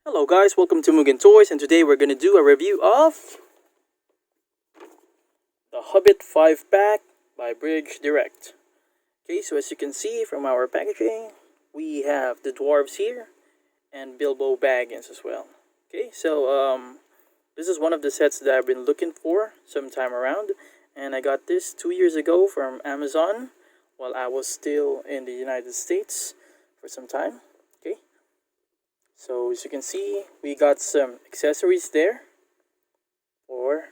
Hello guys, welcome to Mugen Toys, and today we're gonna do a review of the Hobbit 5-pack by Bridge Direct. Okay, so as you can see from our packaging, we have the dwarves here and Bilbo Baggins as well. Okay, so this is one of the sets that I've been looking for some time around, and I got this 2 years ago from Amazon while I was still in the United States for some time. Okay, so as you can see, we got some accessories there for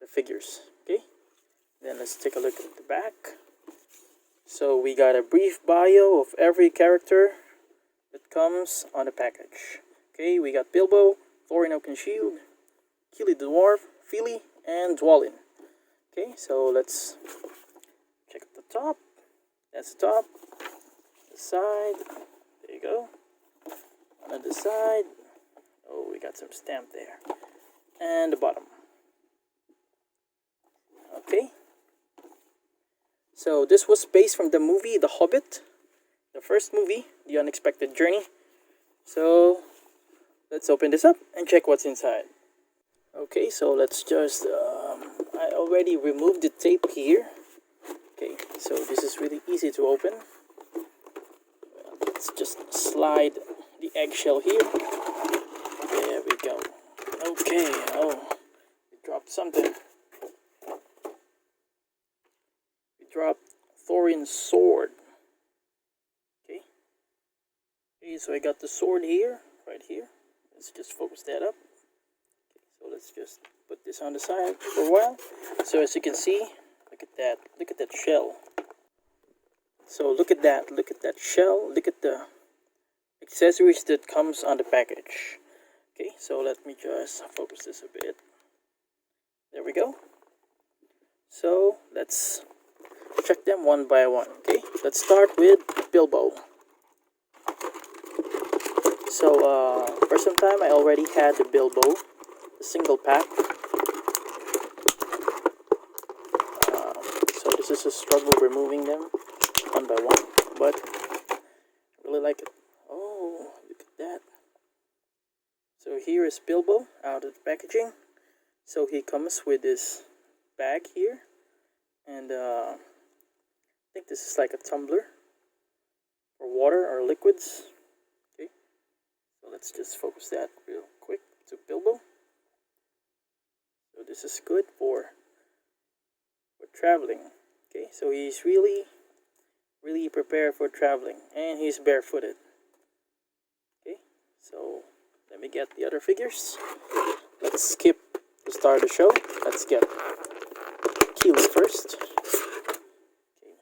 the figures. Okay, then let's take a look at the back. So we got a brief bio of every character that comes on the package. Okay, we got Bilbo, Thorin Oakenshield, Kili the Dwarf, Fili, and Dwalin. Okay, so let's check the top. That's the top. The side. There you go. On the side. Oh, we got some stamp there. And the bottom. Okay. So this was based from the movie The Hobbit. The first movie, The Unexpected Journey. So let's open this up and check what's inside. Okay, so let's just, I already removed the tape here. Okay, so this is really easy to open. Let's just slide the eggshell here. There we go. Okay, oh, we dropped something. We dropped Thorin's sword. Okay. Okay, so I got the sword here, right here. Let's just focus that up. So let's just put this on the side for a while. So as you can see, look at that shell. So look at that shell, look at the accessories that comes on the package. Okay, so let me just focus this a bit. There we go. So let's check them one by one. Okay, let's start with Bilbo. So for some time I already had the Bilbo, the single pack. So this is a struggle removing them one by one, but I really like it. Oh, look at that. So here is Bilbo out of the packaging. So he comes with this bag here, and I think this is like a tumbler for water or liquids. Okay, so let's just focus that real quick to Bilbo. So this is good for traveling. Okay, so he's really prepared for traveling, and he's barefooted. Okay, so let me get the other figures. Let's skip the start of the show. Let's get Kili first. Okay.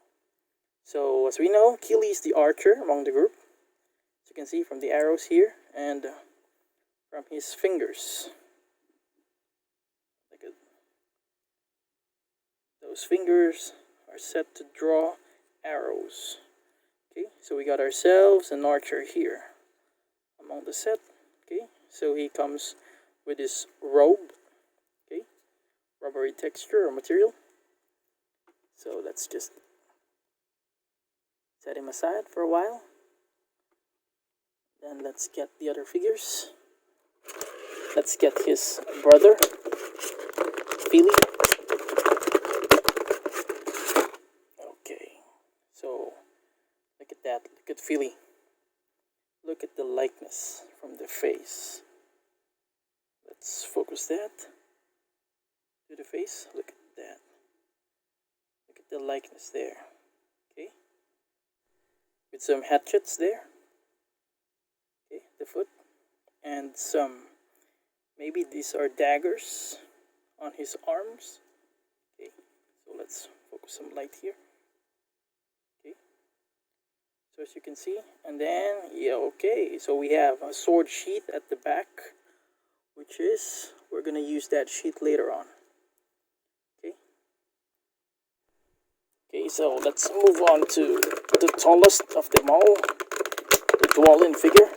So as we know, Kili is the archer among the group. As you can see from the arrows here and from his fingers. Look at those fingers are set to draw arrows. Okay, so we got ourselves an archer here among the set. Okay, so he comes with his robe. Okay, rubbery texture or material. So let's just set him aside for a while. Then let's get the other figures. Let's get his brother, Fili. Okay, so look at that. Look at Fili. Look at the likeness from the face. Let's focus that to the face. Look at that. Look at the likeness there. Okay. With some hatchets there. Okay, the foot. And some, maybe these are daggers on his arms. Okay, so let's focus some light here. Okay. So as you can see, and then, yeah, okay, so we have a sword sheath at the back, which is, we're going to use that sheath later on. Okay. Okay, so let's move on to the tallest of them all, the Dwalin figure.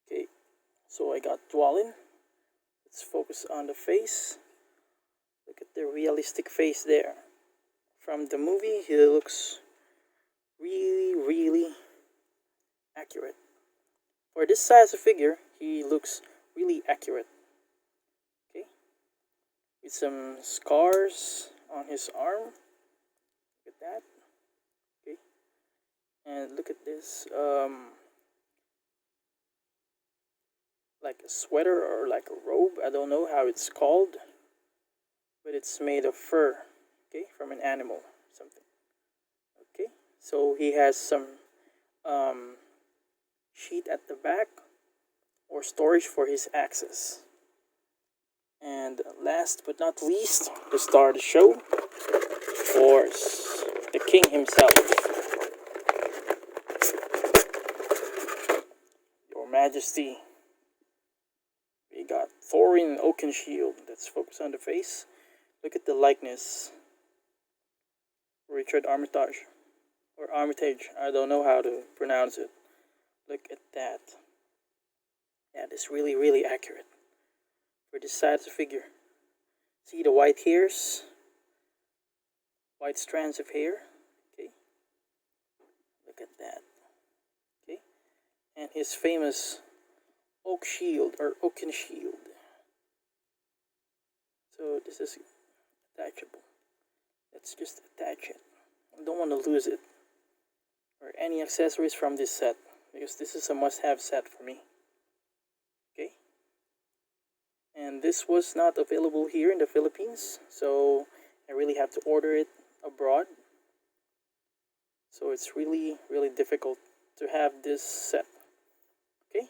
Okay, so I got Dwalin. Let's focus on the face. Look at the realistic face there. From the movie, he looks really accurate. for this size of figure, he looks really accurate. Okay, with some scars on his arm. Look at that. Okay, and look at this. Like a sweater or like a robe. I don't know how it's called, but it's made of fur. Okay, from an animal, something. Okay, so he has some sheet at the back or storage for his axes. And last but not least, to start the show, of course, the king himself, Your Majesty. We got Thorin Oakenshield. Let's focus on the face. Look at the likeness. Richard Armitage. Or Armitage. I don't know how to pronounce it. Look at that. That is really, really accurate for this size of figure. See the white hairs? White strands of hair. Okay. Look at that. Okay. And his famous oak shield or oaken shield. So this is attachable. Let's just attach it. I don't want to lose it or any accessories from this set because this is a must-have set for me. Okay, and this was not available here in the Philippines, so I really have to order it abroad. So it's really, really difficult to have this set. Okay,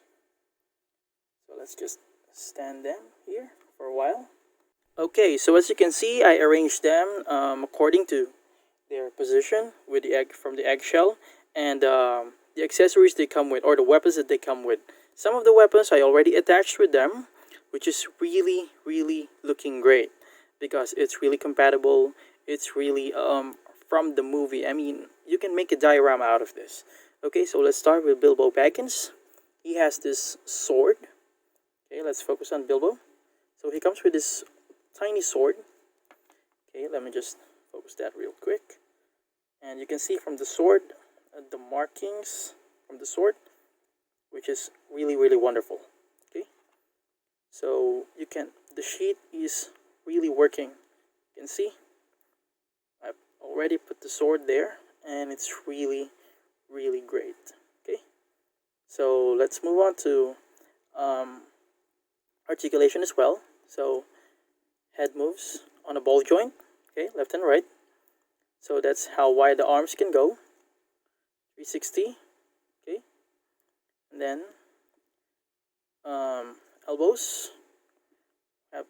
so let's just stand them here for a while. Okay, so as you can see, I arranged them according to their position with the egg from the eggshell and the accessories they come with, or the weapons that they come with. Some of the weapons I already attached with them, which is really, really looking great because it's really compatible. It's really from the movie. I mean, you can make a diorama out of this. Okay, so let's start with Bilbo Baggins. He has this sword. Okay, let's focus on Bilbo. So he comes with this tiny sword. Okay, let me just focus that real quick. And you can see from the sword, the markings from the sword, which is really, really wonderful. Okay, so you can, the sheet is really working. You can see I've already put the sword there and it's really, really great. Okay, so let's move on to articulation as well. So head moves on a ball joint, okay, left and right. So that's how wide the arms can go, 360. Okay, and then elbows have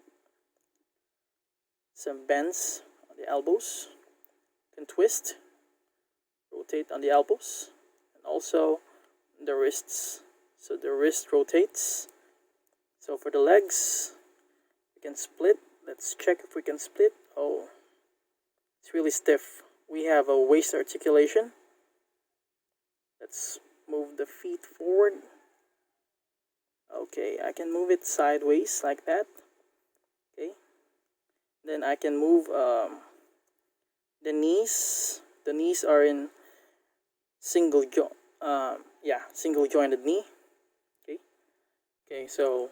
some bends on the elbows. Can twist, rotate on the elbows, and also the wrists. So the wrist rotates. So for the legs, we can split. Let's check if we can split. Oh, it's really stiff. We have a waist articulation. Let's move the feet forward. Okay, I can move it sideways like that. Okay, then I can move the knees. The knees are in single jointed knee. Okay, okay, so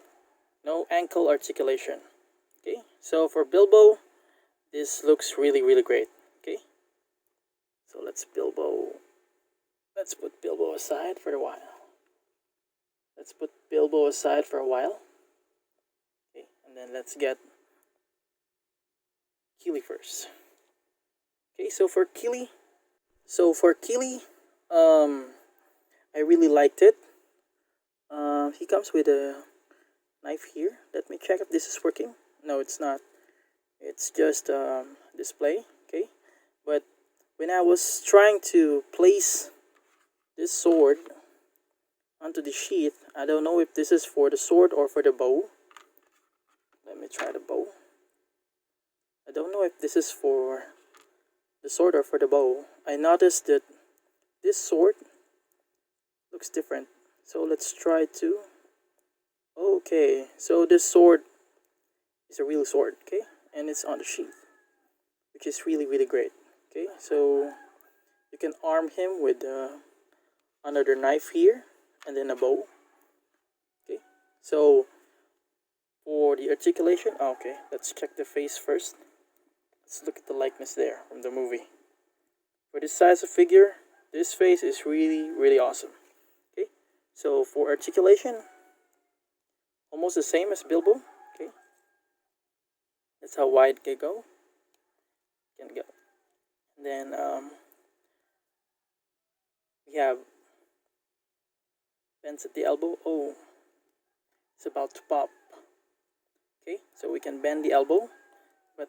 no ankle articulation. Okay, so for Bilbo, this looks really, really great. Okay, so let's put Bilbo aside for a while. Let's put Bilbo aside for a while. Okay, and then let's get Kili first. Okay, so for Kili, I really liked it. He comes with a knife here. Let me check if this is working. No, it's not. It's just display. Okay, but when I was trying to place this sword onto the sheath, I don't know if this is for the sword or for the bow. Let me try the bow. I don't know if this is for the sword or for the bow. I noticed that this sword looks different. So let's try to. Okay, so this sword is a real sword, okay? And it's on the sheath, which is really, really great. Okay, so you can arm him with another knife here and then a bow. So for the articulation, okay, let's check the face first. Let's look at the likeness there from the movie. For this size of figure, this face is really awesome. Okay, so for articulation, almost the same as Bilbo. Okay, that's how wide can go. And then we have bends at the elbow. Oh, it's about to pop. Okay, so we can bend the elbow, but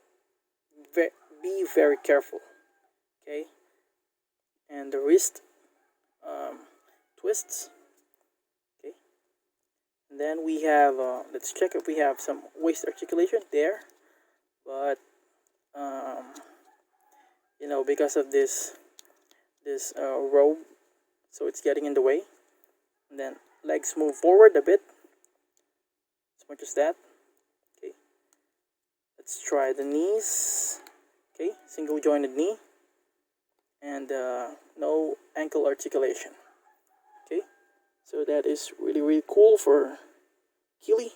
be very careful. Okay, and the wrist twists. Okay, and then we have let's check if we have some waist articulation there, but you know, because of this robe, so it's getting in the way. And then legs move forward a bit, as much as that. Okay, let's try the knees. Okay, single jointed knee, and no ankle articulation. Okay, so that is really cool for Kili.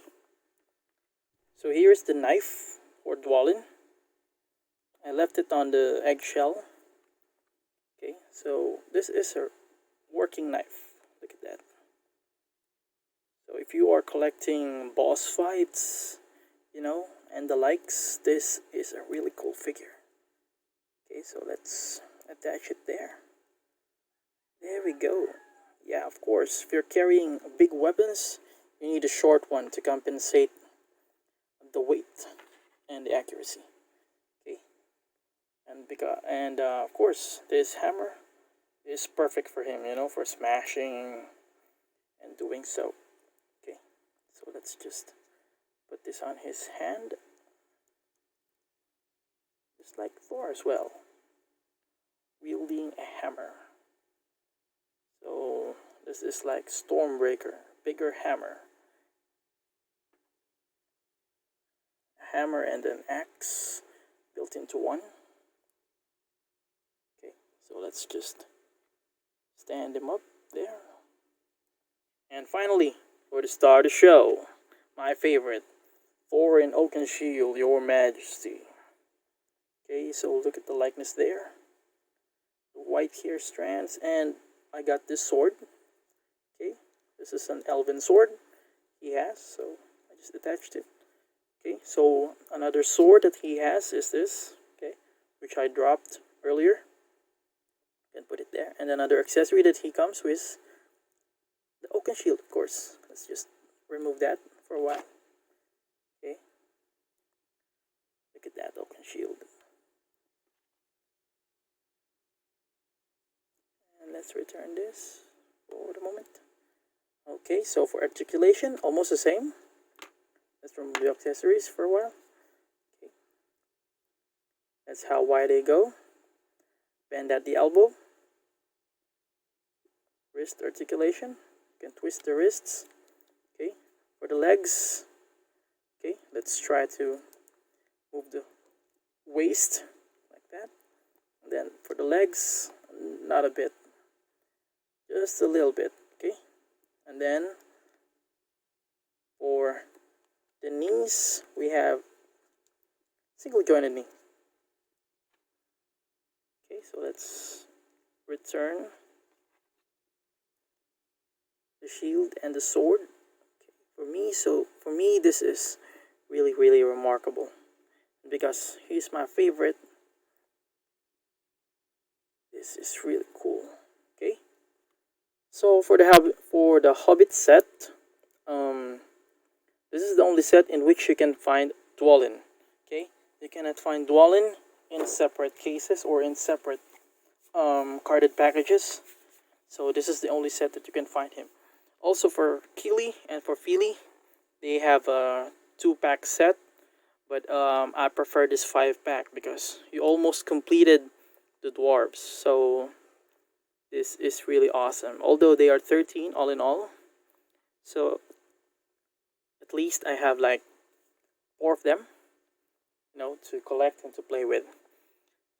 So here's the knife for Dwalin. I left it on the eggshell. Okay, so this is a working knife. Look at that. So if you are collecting boss fights, you know, and the likes, this is a really cool figure. Okay, so let's attach it there. There we go. Yeah, of course, if you're carrying big weapons, you need a short one to compensate the weight and the accuracy. Okay, and of course, this hammer is perfect for him, you know, for smashing and doing so. Okay, so let's just put this on his hand, just like Thor as well, wielding a hammer. So this is like Stormbreaker, bigger hammer. A hammer and an axe built into one. Okay, so let's just stand him up there. And finally, for the star of the show, my favorite, Thorin Oakenshield, Your Majesty. Okay, so look at the likeness there. The white hair strands, and I got this sword. Okay, this is an elven sword he has, so I just attached it. Okay, so another sword that he has is this, okay, which I dropped earlier. And put it there. And another accessory that he comes with, the Oakenshield, of course. Let's just remove that for a while. Okay, look at that Oakenshield. And let's return this for the moment. Okay, so for articulation, almost the same. Let's remove the accessories for a while. Okay, that's how wide they go. Bend at the elbow. Wrist articulation. You can twist the wrists. Okay, for the legs. Okay, let's try to move the waist like that. And then for the legs, not a bit, just a little bit. Okay, and then for the knees, we have single jointed knee. Okay, so let's return the shield and the sword. Okay, for me, this is really remarkable because he's my favorite. This is really cool. Okay, so for the Hobbit set, this is the only set in which you can find Dwalin. Okay, you cannot find Dwalin in separate cases or in separate carded packages. So this is the only set that you can find him. Also for Kili and for Fili, they have a 2-pack set, but I prefer this 5-pack because you almost completed the dwarves. So this is really awesome. Although they are 13 all in all, so at least I have like 4 of them, you know, to collect and to play with.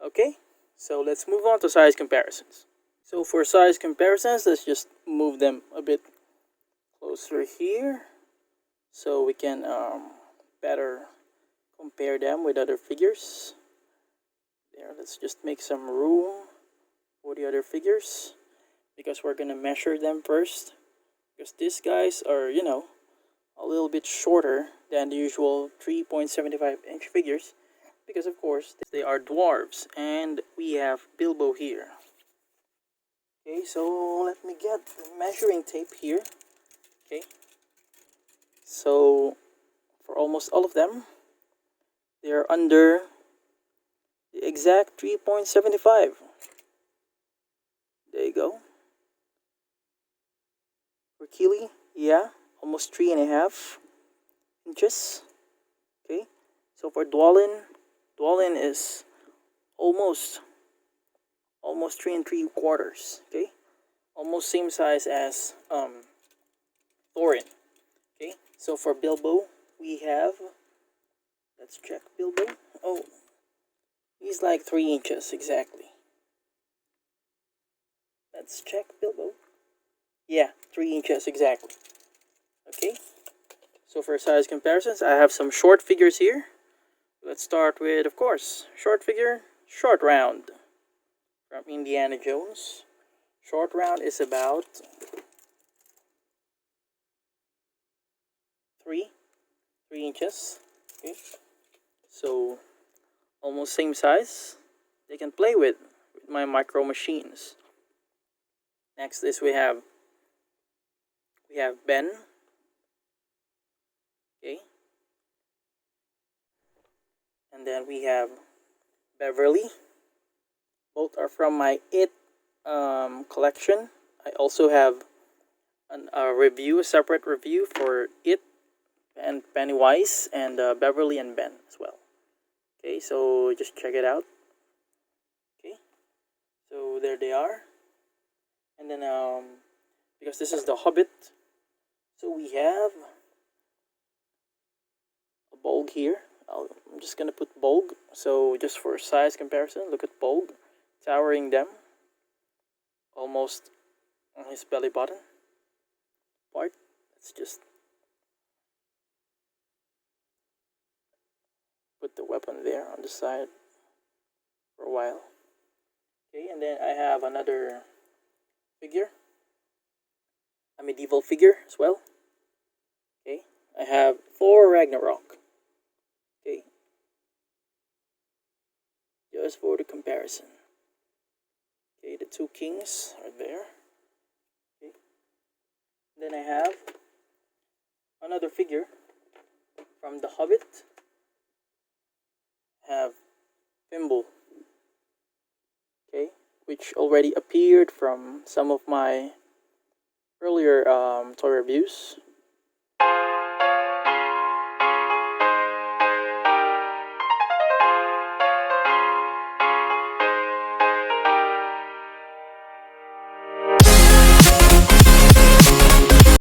Okay, so let's move on to size comparisons. So for size comparisons, let's just move them a bit closer here. so we can better compare them with other figures. There, let's just make some room for the other figures because we're gonna measure them first, because these guys are, you know, a little bit shorter than the usual 3.75-inch figures, because of course they are dwarves, and we have Bilbo here. Okay, so let me get the measuring tape here. Okay, so for almost all of them, they are under the exact 3.75. There you go. For Kili, yeah, almost 3.5 inches. Okay, so for Dwalin is almost 3 3/4. Okay, almost same size as Thorin. Okay, so for Bilbo we have, let's check Bilbo. Oh, he's like 3 inches exactly. Let's check Bilbo. Yeah, 3 inches exactly. Okay, so for size comparisons, I have some short figures here. Let's start with, of course, short figure, Short Round from Indiana Jones. Short Round is about 3 inches. Okay, so almost same size. They can play with my micro machines. Next is we have Ben. Okay, and then we have Beverly. Both are from my It collection. I also have a separate review for It and Pennywise and Beverly and Ben as well. Okay, so just check it out. Okay, so there they are. And then because this is the Hobbit, so we have a Bolg here. I'm just gonna put Bolg. So just for size comparison, look at Bolg, towering them, almost on his belly button part. Let's just put the weapon there on the side for a while. Okay, and then I have another figure, a medieval figure as well. Okay, I have Thor Ragnarok. Okay, just for the comparison. Okay, the two kings are there. Okay, then I have another figure from The Hobbit. I have Fimble. Okay, which already appeared from some of my earlier toy reviews.